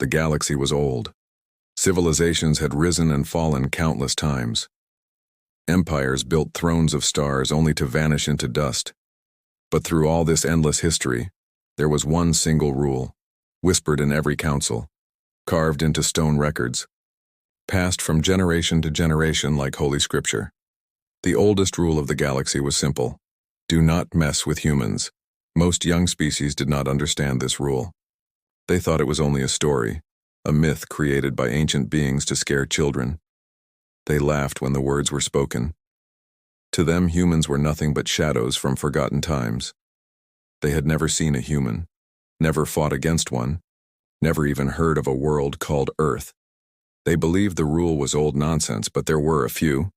The galaxy was old. Civilizations had risen and fallen countless times. Empires built thrones of stars only to vanish into dust. But through all this endless history, there was one single rule, whispered in every council, carved into stone records, passed from generation to generation like Holy Scripture. The oldest rule of the galaxy was simple: do not mess with humans. Most young species did not understand this rule. They thought it was only a story, a myth created by ancient beings to scare children. They laughed when the words were spoken. To them, humans were nothing but shadows from forgotten times. They had never seen a human, never fought against one, never even heard of a world called Earth. They believed the rule was old nonsense, but there were a few,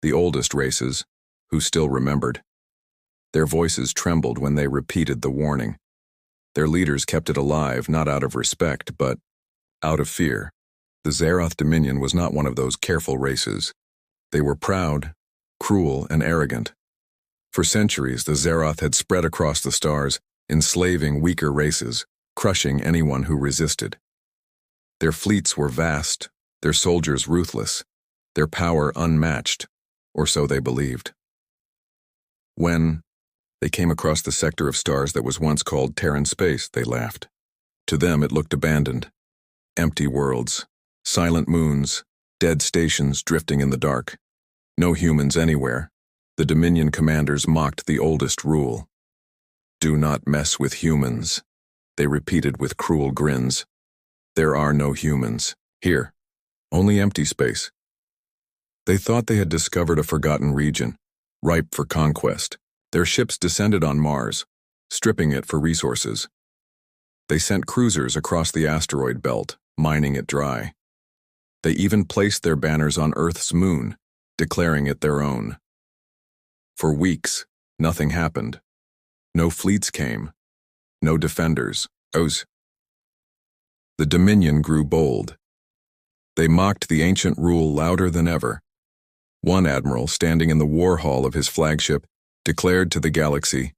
the oldest races, who still remembered. Their voices trembled when they repeated the warning. Their leaders kept it alive, not out of respect, but out of fear. The Zeroth Dominion was not one of those careful races. They were proud, cruel, and arrogant. For centuries, the Zeroth had spread across the stars, enslaving weaker races, crushing anyone who resisted. Their fleets were vast, their soldiers ruthless, their power unmatched, or so they believed. When they came across the sector of stars that was once called Terran space, they laughed. To them, it looked abandoned. Empty worlds, silent moons, dead stations drifting in the dark. No humans anywhere. The Dominion commanders mocked the oldest rule. Do not mess with humans, they repeated with cruel grins. There are no humans. Here. Only empty space. They thought they had discovered a forgotten region, ripe for conquest. Their ships descended on Mars, stripping it for resources. They sent cruisers across the asteroid belt, mining it dry. They even placed their banners on Earth's moon, declaring it their own. For weeks, nothing happened. No fleets came. No defenders. The Dominion grew bold. They mocked the ancient rule louder than ever. One admiral, standing in the war hall of his flagship, declared to the galaxy,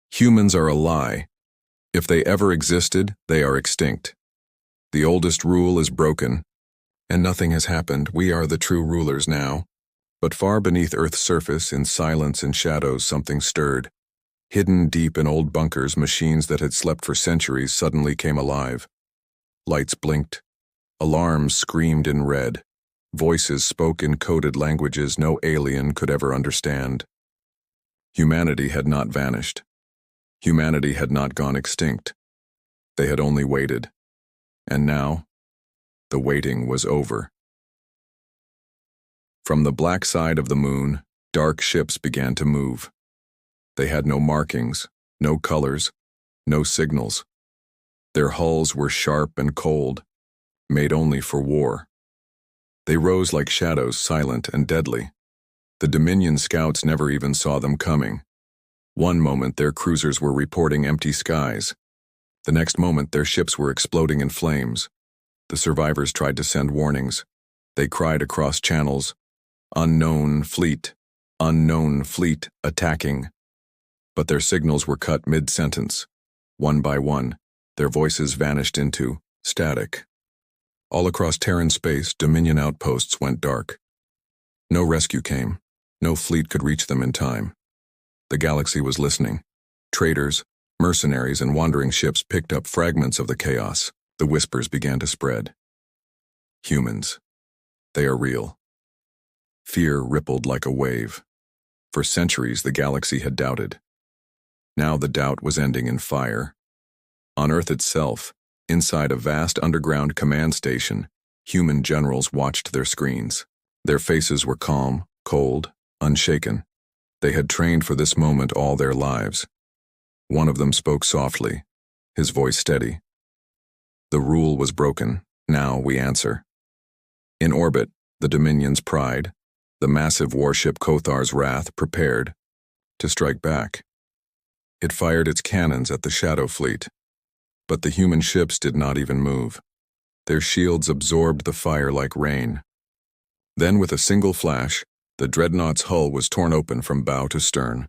"Humans are a lie. If they ever existed, they are extinct. The oldest rule is broken, and nothing has happened. We are the true rulers now." But far beneath Earth's surface, in silence and shadows, something stirred. Hidden deep in old bunkers, machines that had slept for centuries suddenly came alive. Lights blinked. Alarms screamed in red. Voices spoke in coded languages no alien could ever understand. Humanity had not vanished. Humanity had not gone extinct. They had only waited. And now, the waiting was over. From the black side of the moon, dark ships began to move. They had no markings, no colors, no signals. Their hulls were sharp and cold, made only for war. They rose like shadows, silent and deadly. The Dominion scouts never even saw them coming. One moment their cruisers were reporting empty skies. The next moment their ships were exploding in flames. The survivors tried to send warnings. They cried across channels, unknown fleet, attacking." But their signals were cut mid-sentence. One by one, their voices vanished into static. All across Terran space, Dominion outposts went dark. No rescue came. No fleet could reach them in time. The galaxy was listening. Traders, mercenaries, and wandering ships picked up fragments of the chaos. The whispers began to spread. Humans. They are real. Fear rippled like a wave. For centuries, the galaxy had doubted. Now the doubt was ending in fire. On Earth itself, inside a vast underground command station, human generals watched their screens. Their faces were calm, cold, unshaken. They had trained for this moment all their lives. One of them spoke softly, his voice steady. The rule was broken. Now we answer. In orbit, the Dominion's pride, the massive warship Kothar's Wrath, prepared to strike back. It fired its cannons at the Shadow Fleet, but the human ships did not even move. Their shields absorbed the fire like rain. Then, with a single flash, the dreadnought's hull was torn open from bow to stern.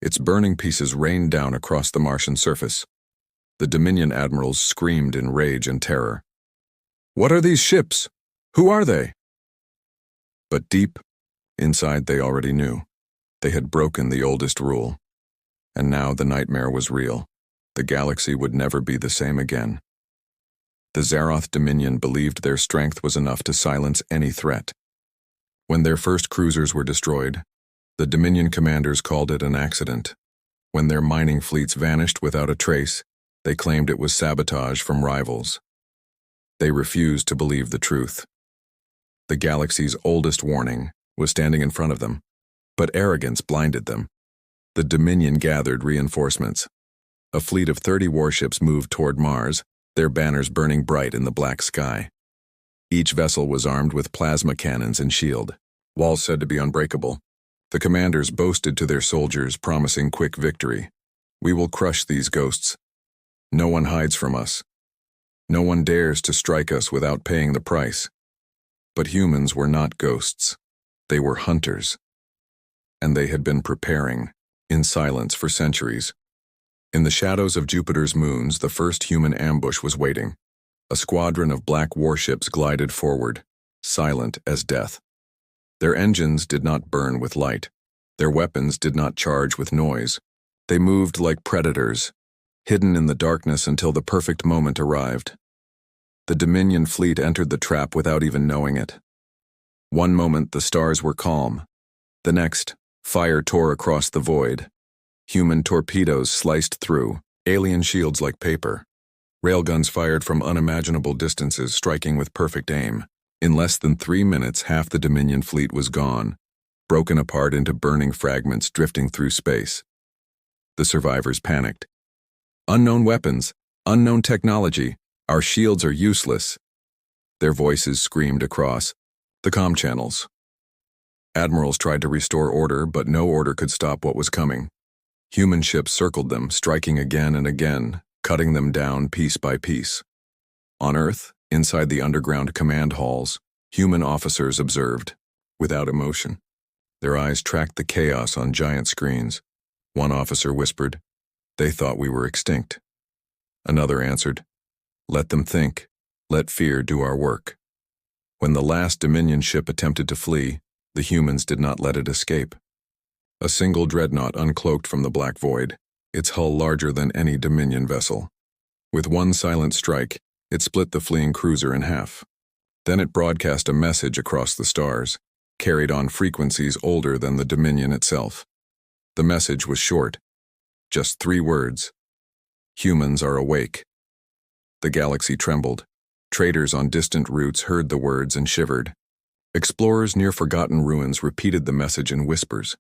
Its burning pieces rained down across the Martian surface. The Dominion admirals screamed in rage and terror. What are these ships? Who are they? But deep inside they already knew. They had broken the oldest rule. And now the nightmare was real. The galaxy would never be the same again. The Zaroth Dominion believed their strength was enough to silence any threat. When their first cruisers were destroyed, the Dominion commanders called it an accident. When their mining fleets vanished without a trace, they claimed it was sabotage from rivals. They refused to believe the truth. The galaxy's oldest warning was standing in front of them, but arrogance blinded them. The Dominion gathered reinforcements. A fleet of 30 warships moved toward Mars, their banners burning bright in the black sky. Each vessel was armed with plasma cannons and shield, walls said to be unbreakable. The commanders boasted to their soldiers, promising quick victory. We will crush these ghosts. No one hides from us. No one dares to strike us without paying the price. But humans were not ghosts. They were hunters. And they had been preparing, in silence for centuries. In the shadows of Jupiter's moons, the first human ambush was waiting. A squadron of black warships glided forward, silent as death. Their engines did not burn with light. Their weapons did not charge with noise. They moved like predators, hidden in the darkness until the perfect moment arrived. The Dominion fleet entered the trap without even knowing it. One moment the stars were calm. The next, fire tore across the void. Human torpedoes sliced through, alien shields like paper. Railguns fired from unimaginable distances, striking with perfect aim. In less than 3 minutes, half the Dominion fleet was gone, broken apart into burning fragments drifting through space. The survivors panicked. Unknown weapons, unknown technology, our shields are useless. Their voices screamed across the comm channels. Admirals tried to restore order, but no order could stop what was coming. Human ships circled them, striking again and again, cutting them down piece by piece. On Earth, inside the underground command halls, human officers observed, without emotion. Their eyes tracked the chaos on giant screens. One officer whispered, "They thought we were extinct." Another answered, "Let them think. Let fear do our work." When the last Dominion ship attempted to flee, the humans did not let it escape. A single dreadnought uncloaked from the black void, its hull larger than any Dominion vessel. With one silent strike, it split the fleeing cruiser in half. Then it broadcast a message across the stars, carried on frequencies older than the Dominion itself. The message was short, just 3 words. Humans are awake. The galaxy trembled. Traders on distant routes heard the words and shivered. Explorers near forgotten ruins repeated the message in whispers.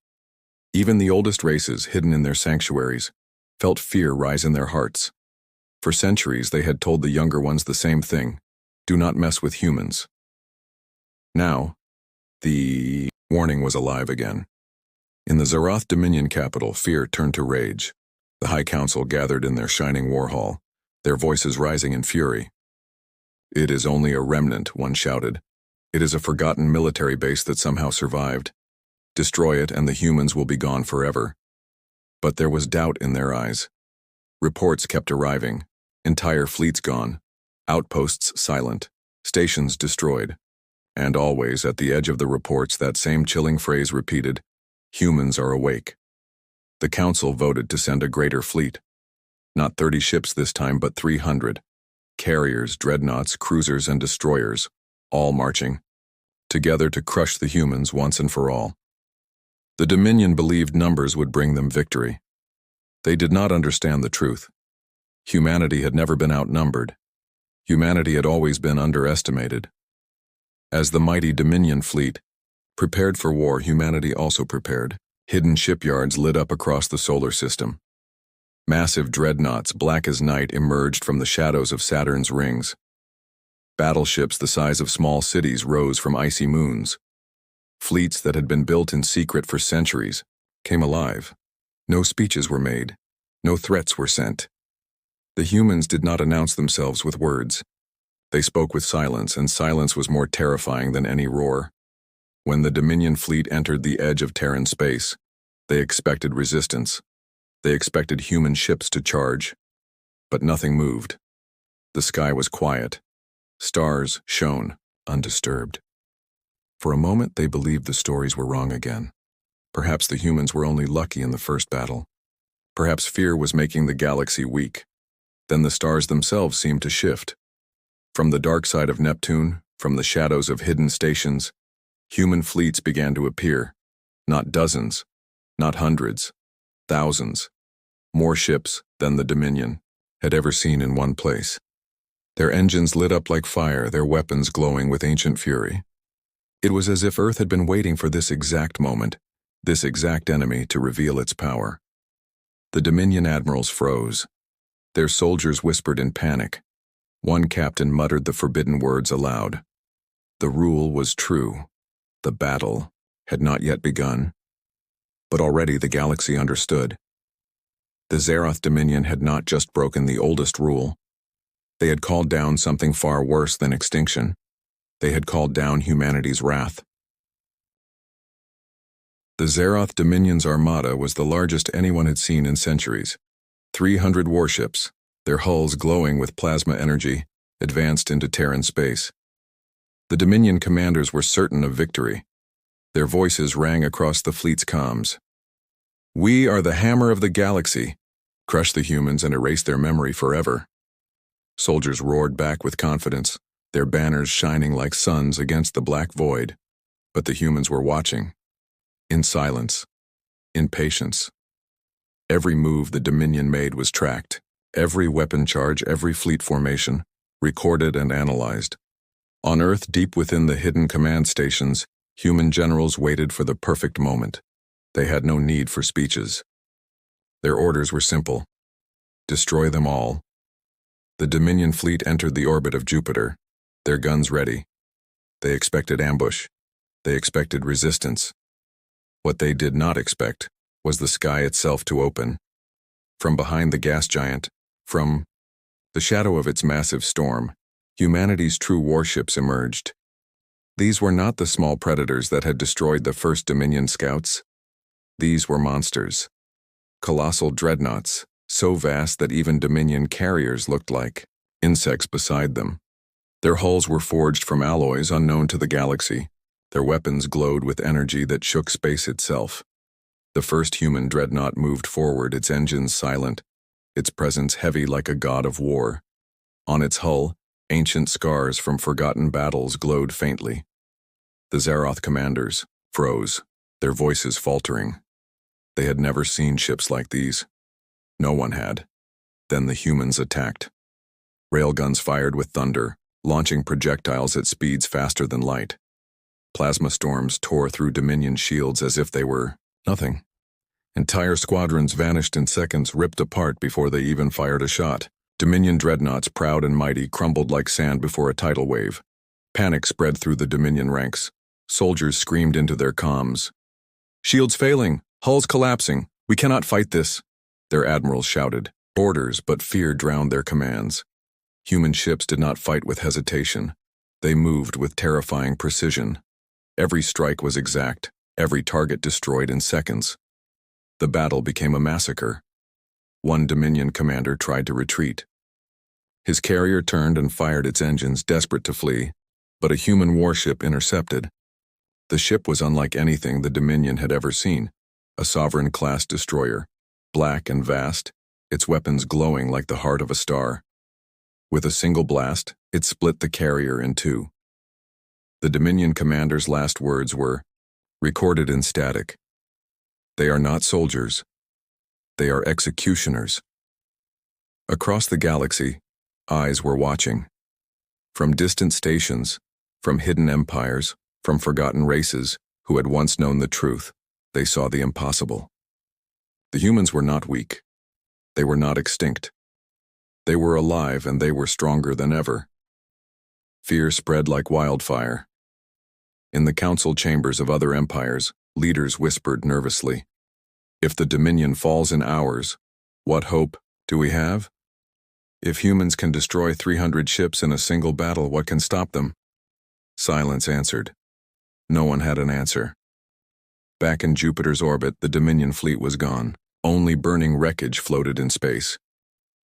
Even the oldest races, hidden in their sanctuaries, felt fear rise in their hearts. For centuries they had told the younger ones the same thing: do not mess with humans. Now, the warning was alive again. In the Zaroth Dominion capital, fear turned to rage. The High Council gathered in their shining war hall, their voices rising in fury. "It is only a remnant," one shouted. "It is a forgotten military base that somehow survived. Destroy it and the humans will be gone forever." But there was doubt in their eyes. Reports kept arriving. Entire fleets gone. Outposts silent. Stations destroyed. And always, at the edge of the reports, that same chilling phrase repeated: "Humans are awake." The Council voted to send a greater fleet. Not 30 ships this time, but 300. Carriers, dreadnoughts, cruisers, and destroyers, all marching together to crush the humans once and for all. The Dominion believed numbers would bring them victory. They did not understand the truth. Humanity had never been outnumbered. Humanity had always been underestimated. As the mighty Dominion fleet prepared for war, humanity also prepared. Hidden shipyards lit up across the solar system. Massive dreadnoughts, black as night, emerged from the shadows of Saturn's rings. Battleships the size of small cities rose from icy moons. Fleets that had been built in secret for centuries came alive. No speeches were made. No threats were sent. The humans did not announce themselves with words. They spoke with silence, and silence was more terrifying than any roar. When the Dominion fleet entered the edge of Terran space, they expected resistance. They expected human ships to charge. But nothing moved. The sky was quiet. Stars shone, undisturbed. For a moment, they believed the stories were wrong again. Perhaps the humans were only lucky in the first battle. Perhaps fear was making the galaxy weak. Then the stars themselves seemed to shift. From the dark side of Neptune, from the shadows of hidden stations, human fleets began to appear. Not dozens, not hundreds, thousands. More ships than the Dominion had ever seen in one place. Their engines lit up like fire, their weapons glowing with ancient fury. It was as if Earth had been waiting for this exact moment, this exact enemy to reveal its power. The Dominion admirals froze. Their soldiers whispered in panic. One captain muttered the forbidden words aloud. The rule was true. The battle had not yet begun. But already the galaxy understood. The Zeroth Dominion had not just broken the oldest rule. They had called down something far worse than extinction. They had called down humanity's wrath. The Zeroth Dominion's armada was the largest anyone had seen in centuries. 300 warships, their hulls glowing with plasma energy, advanced into Terran space. The Dominion commanders were certain of victory. Their voices rang across the fleet's comms. "We are the hammer of the galaxy. Crush the humans and erase their memory forever." Soldiers roared back with confidence, their banners shining like suns against the black void. But the humans were watching. In silence. In patience. Every move the Dominion made was tracked. Every weapon charge, every fleet formation, recorded and analyzed. On Earth, deep within the hidden command stations, human generals waited for the perfect moment. They had no need for speeches. Their orders were simple. Destroy them all. The Dominion fleet entered the orbit of Jupiter, their guns ready. They expected ambush. They expected resistance. What they did not expect was the sky itself to open. From behind the gas giant, from the shadow of its massive storm, humanity's true warships emerged. These were not the small predators that had destroyed the first Dominion scouts. These were monsters. Colossal dreadnoughts, so vast that even Dominion carriers looked like insects beside them. Their hulls were forged from alloys unknown to the galaxy. Their weapons glowed with energy that shook space itself. The first human dreadnought moved forward, its engines silent, its presence heavy like a god of war. On its hull, ancient scars from forgotten battles glowed faintly. The Zeroth commanders froze, their voices faltering. They had never seen ships like these. No one had. Then the humans attacked. Railguns fired with thunder, launching projectiles at speeds faster than light. Plasma storms tore through Dominion shields as if they were nothing. Entire squadrons vanished in seconds, ripped apart before they even fired a shot. Dominion dreadnoughts, proud and mighty, crumbled like sand before a tidal wave. Panic spread through the Dominion ranks. Soldiers screamed into their comms. "Shields failing! Hulls collapsing! We cannot fight this!" Their admirals shouted. Orders, but fear drowned their commands. Human ships did not fight with hesitation. They moved with terrifying precision. Every strike was exact, every target destroyed in seconds. The battle became a massacre. One Dominion commander tried to retreat. His carrier turned and fired its engines, desperate to flee, but a human warship intercepted. The ship was unlike anything the Dominion had ever seen, a sovereign-class destroyer, black and vast, its weapons glowing like the heart of a star. With a single blast, it split the carrier in two. The Dominion commander's last words were recorded in static. "They are not soldiers. They are executioners." Across the galaxy, eyes were watching. From distant stations, from hidden empires, from forgotten races who had once known the truth, they saw the impossible. The humans were not weak. They were not extinct. They were alive, and they were stronger than ever. Fear spread like wildfire. In the council chambers of other empires, leaders whispered nervously, "If the Dominion falls in hours, what hope do we have? If humans can destroy 300 ships in a single battle, what can stop them?" Silence answered. No one had an answer. Back in Jupiter's orbit, the Dominion fleet was gone. Only burning wreckage floated in space.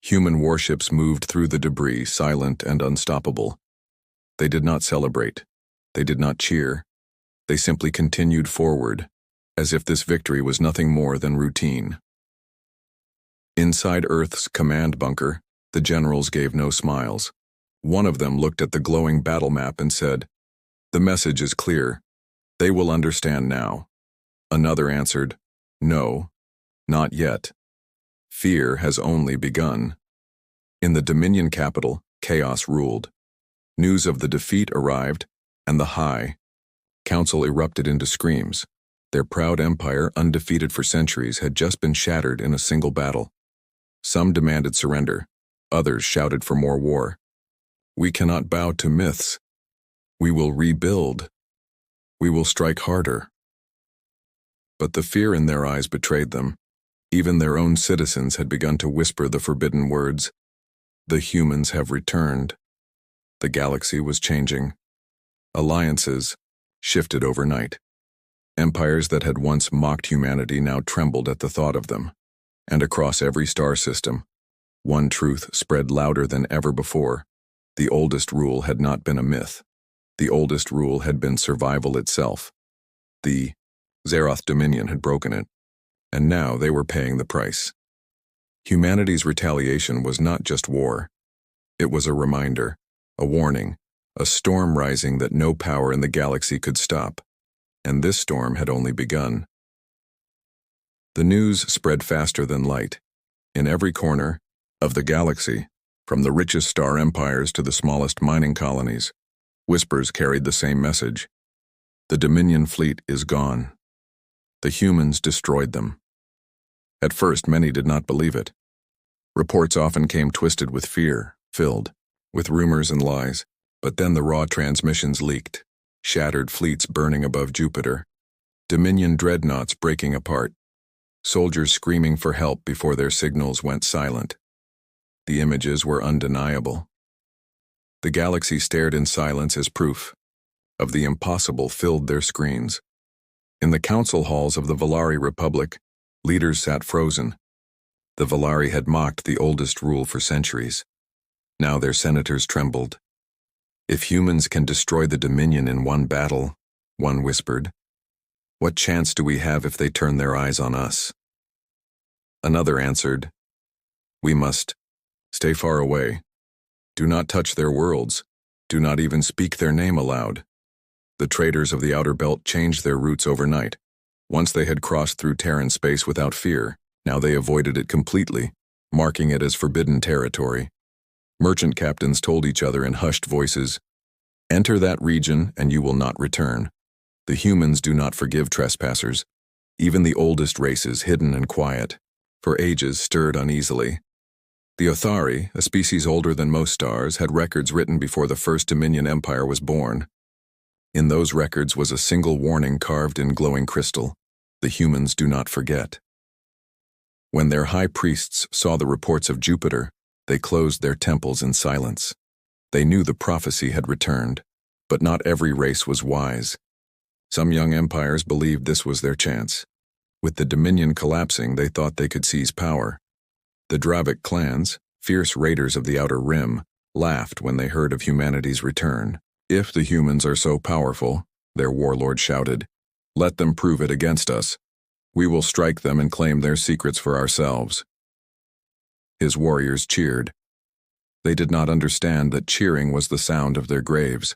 Human warships moved through the debris, silent and unstoppable. They did not celebrate. They did not cheer. They simply continued forward, as if this victory was nothing more than routine. Inside Earth's command bunker, the generals gave no smiles. One of them looked at the glowing battle map and said, "The message is clear. They will understand now." Another answered, "No, not yet. Fear has only begun." In the Dominion capital, chaos ruled. News of the defeat arrived, and the High Council erupted into screams. Their proud empire, undefeated for centuries, had just been shattered in a single battle. Some demanded surrender. Others shouted for more war. "We cannot bow to myths. We will rebuild. We will strike harder." But the fear in their eyes betrayed them. Even their own citizens had begun to whisper the forbidden words. The humans have returned. The galaxy was changing. Alliances shifted overnight. Empires that had once mocked humanity now trembled at the thought of them. And across every star system, one truth spread louder than ever before. The oldest rule had not been a myth. The oldest rule had been survival itself. The Zeroth Dominion had broken it, and now they were paying the price. Humanity's retaliation was not just war. It was a reminder, a warning, a storm rising that no power in the galaxy could stop. And this storm had only begun. The news spread faster than light. In every corner of the galaxy, from the richest star empires to the smallest mining colonies, whispers carried the same message. The Dominion fleet is gone. The humans destroyed them. At first, many did not believe it. Reports often came twisted with fear, filled with rumors and lies, but then the raw transmissions leaked, shattered fleets burning above Jupiter, Dominion dreadnoughts breaking apart, soldiers screaming for help before their signals went silent. The images were undeniable. The galaxy stared in silence as proof of the impossible filled their screens. In the council halls of the Valari Republic, leaders sat frozen. The Valari had mocked the oldest rule for centuries. Now their senators trembled. "If humans can destroy the Dominion in one battle," one whispered, "what chance do we have if they turn their eyes on us?" Another answered, "We must stay far away. Do not touch their worlds. Do not even speak their name aloud." The traders of the Outer Belt changed their routes overnight. Once they had crossed through Terran space without fear, now they avoided it completely, marking it as forbidden territory. Merchant captains told each other in hushed voices, "Enter that region and you will not return." The humans do not forgive trespassers. Even the oldest races, hidden and quiet, for ages stirred uneasily. The Othari, a species older than most stars, had records written before the first Dominion Empire was born. In those records was a single warning carved in glowing crystal: the humans do not forget. When their high priests saw the reports of Jupiter, they closed their temples in silence. They knew the prophecy had returned, but not every race was wise. Some young empires believed this was their chance. With the Dominion collapsing, they thought they could seize power. The Dravic clans, fierce raiders of the Outer Rim, laughed when they heard of humanity's return. "If the humans are so powerful," their warlord shouted, "let them prove it against us. We will strike them and claim their secrets for ourselves." His warriors cheered. They did not understand that cheering was the sound of their graves.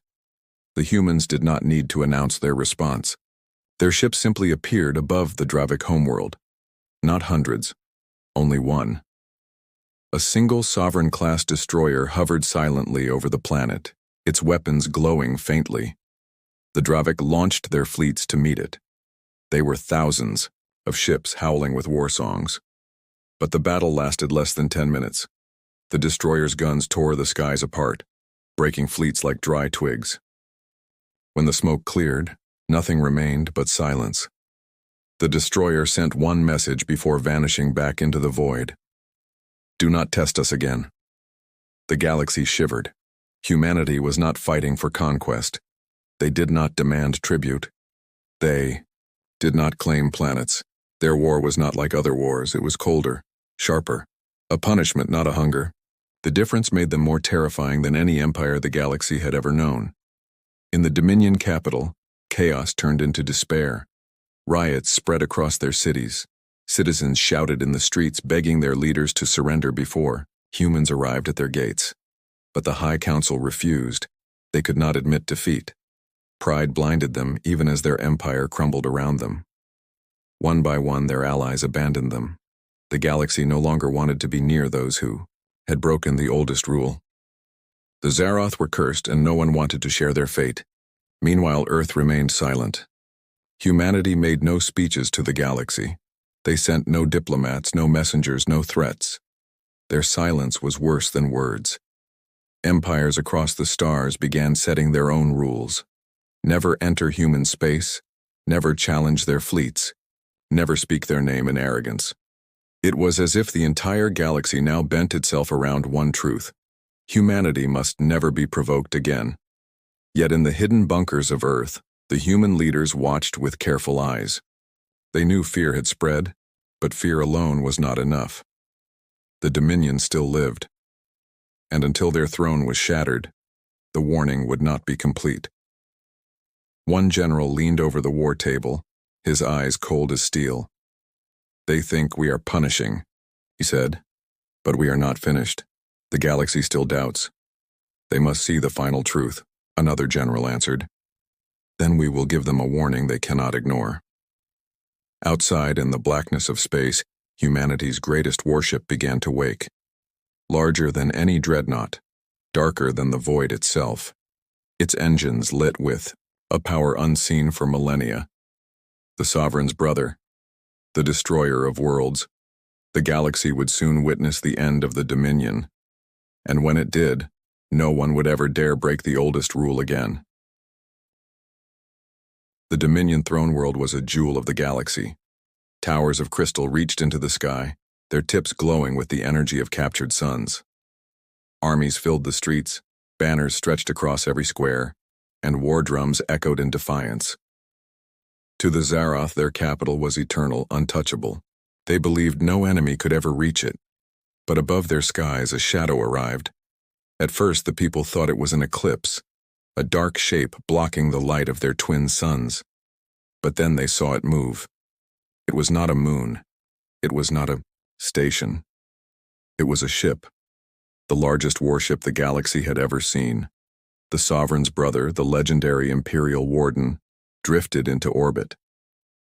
The humans did not need to announce their response. Their ship simply appeared above the Dravic homeworld. Not hundreds, only one. A single sovereign-class destroyer hovered silently over the planet, its weapons glowing faintly. The Dravic launched their fleets to meet it. They were thousands of ships howling with war songs. But the battle lasted less than 10 minutes. The destroyer's guns tore the skies apart, breaking fleets like dry twigs. When the smoke cleared, nothing remained but silence. The destroyer sent one message before vanishing back into the void: "Do not test us again." The galaxy shivered. Humanity was not fighting for conquest. They did not demand tribute. They did not claim planets. Their war was not like other wars. It was colder, sharper, a punishment, not a hunger. The difference made them more terrifying than any empire the galaxy had ever known. In the Dominion capital, chaos turned into despair. Riots spread across their cities. Citizens shouted in the streets, begging their leaders to surrender before humans arrived at their gates. But the High Council refused. They could not admit defeat. Pride blinded them even as their empire crumbled around them. One by one, their allies abandoned them. The galaxy no longer wanted to be near those who had broken the oldest rule. The Zaroth were cursed, and no one wanted to share their fate. Meanwhile, Earth remained silent. Humanity made no speeches to the galaxy. They sent no diplomats, no messengers, no threats. Their silence was worse than words. Empires across the stars began setting their own rules. Never enter human space, never challenge their fleets, never speak their name in arrogance. It was as if the entire galaxy now bent itself around one truth: humanity must never be provoked again. Yet in the hidden bunkers of Earth, the human leaders watched with careful eyes. They knew fear had spread, but fear alone was not enough. The Dominion still lived, and until their throne was shattered, the warning would not be complete. One general leaned over the war table, his eyes cold as steel. "They think we are punishing," he said, "but we are not finished. The galaxy still doubts. They must see the final truth," another general answered. "Then we will give them a warning they cannot ignore." Outside, in the blackness of space, humanity's greatest warship began to wake. Larger than any dreadnought, darker than the void itself, its engines lit with a power unseen for millennia. The Sovereign's brother, the destroyer of worlds. The galaxy would soon witness the end of the Dominion, and when it did, no one would ever dare break the oldest rule again. The Dominion throne world was a jewel of the galaxy. Towers of crystal reached into the sky, their tips glowing with the energy of captured suns. Armies filled the streets, banners stretched across every square, and war drums echoed in defiance. To the Zaroth, their capital was eternal, untouchable. They believed no enemy could ever reach it. But above their skies, a shadow arrived. At first, the people thought it was an eclipse, a dark shape blocking the light of their twin suns. But then they saw it move. It was not a moon. It was not a station. It was a ship, the largest warship the galaxy had ever seen. The Sovereign's brother, the legendary Imperial Warden, drifted into orbit.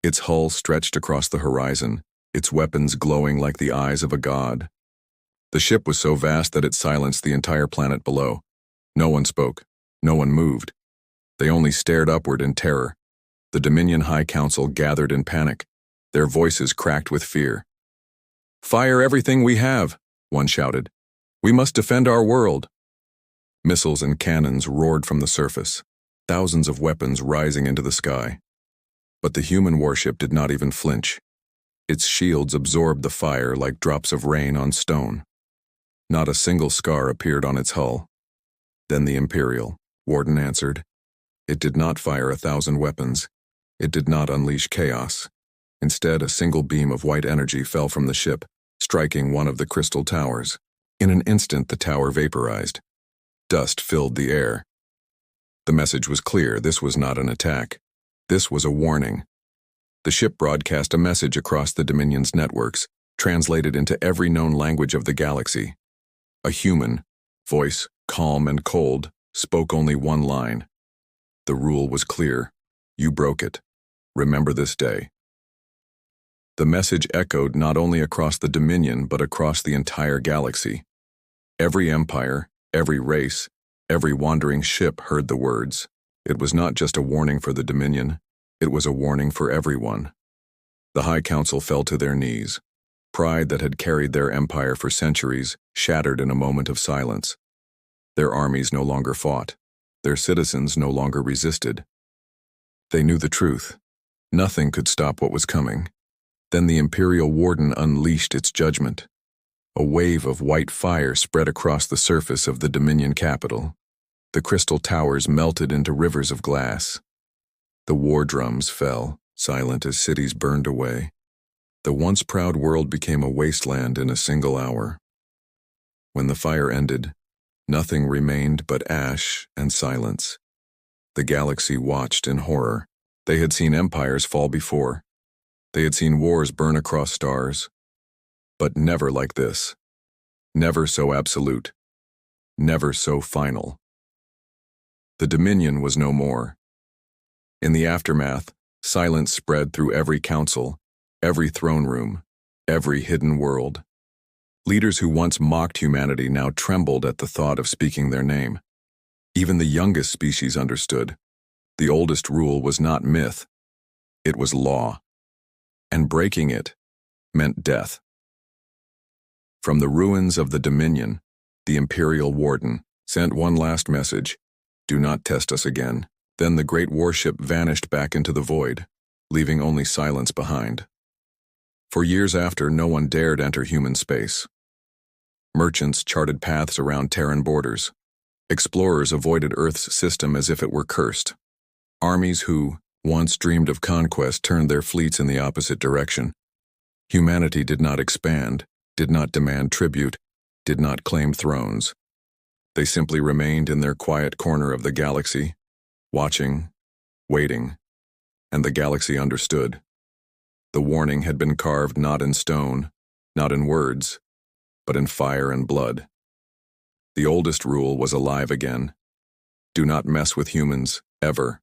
Its hull stretched across the horizon, its weapons glowing like the eyes of a god. The ship was so vast that it silenced the entire planet below. No one spoke. No one moved. They only stared upward in terror. The Dominion High Council gathered in panic, their voices cracked with fear. "Fire everything we have," one shouted. "We must defend our world." Missiles and cannons roared from the surface, thousands of weapons rising into the sky. But the human warship did not even flinch. Its shields absorbed the fire like drops of rain on stone. Not a single scar appeared on its hull. Then the Imperial Warden answered. It did not fire 1,000 weapons. It did not unleash chaos. Instead, a single beam of white energy fell from the ship, striking one of the crystal towers. In an instant, the tower vaporized. Dust filled the air. The message was clear. This was not an attack. This was a warning. The ship broadcast a message across the Dominion's networks, translated into every known language of the galaxy. A human, voice calm and cold, spoke only one line. The rule was clear. You broke it. Remember this day. The message echoed not only across the Dominion, but across the entire galaxy. Every empire, every race, every wandering ship heard the words. It was not just a warning for the Dominion, it was a warning for everyone. The High Council fell to their knees. Pride that had carried their empire for centuries shattered in a moment of silence. Their armies no longer fought. Their citizens no longer resisted. They knew the truth. Nothing could stop what was coming. Then the Imperial Warden unleashed its judgment. A wave of white fire spread across the surface of the Dominion capital. The crystal towers melted into rivers of glass. The war drums fell, silent as cities burned away. The once proud world became a wasteland in a single hour. When the fire ended, nothing remained but ash and silence. The galaxy watched in horror. They had seen empires fall before. They had seen wars burn across stars. But never like this. Never so absolute. Never so final. The Dominion was no more. In the aftermath, silence spread through every council, every throne room, every hidden world. Leaders who once mocked humanity now trembled at the thought of speaking their name. Even the youngest species understood. The oldest rule was not myth. It was law. And breaking it meant death. From the ruins of the Dominion, the Imperial Warden sent one last message: do not test us again. Then the great warship vanished back into the void, leaving only silence behind. For years after, no one dared enter human space. Merchants charted paths around Terran borders. Explorers avoided Earth's system as if it were cursed. Armies who once dreamed of conquest turned their fleets in the opposite direction. Humanity did not expand, did not demand tribute, did not claim thrones. They simply remained in their quiet corner of the galaxy, watching, waiting, and the galaxy understood. The warning had been carved not in stone, not in words, but in fire and blood. The oldest rule was alive again. Do not mess with humans, ever.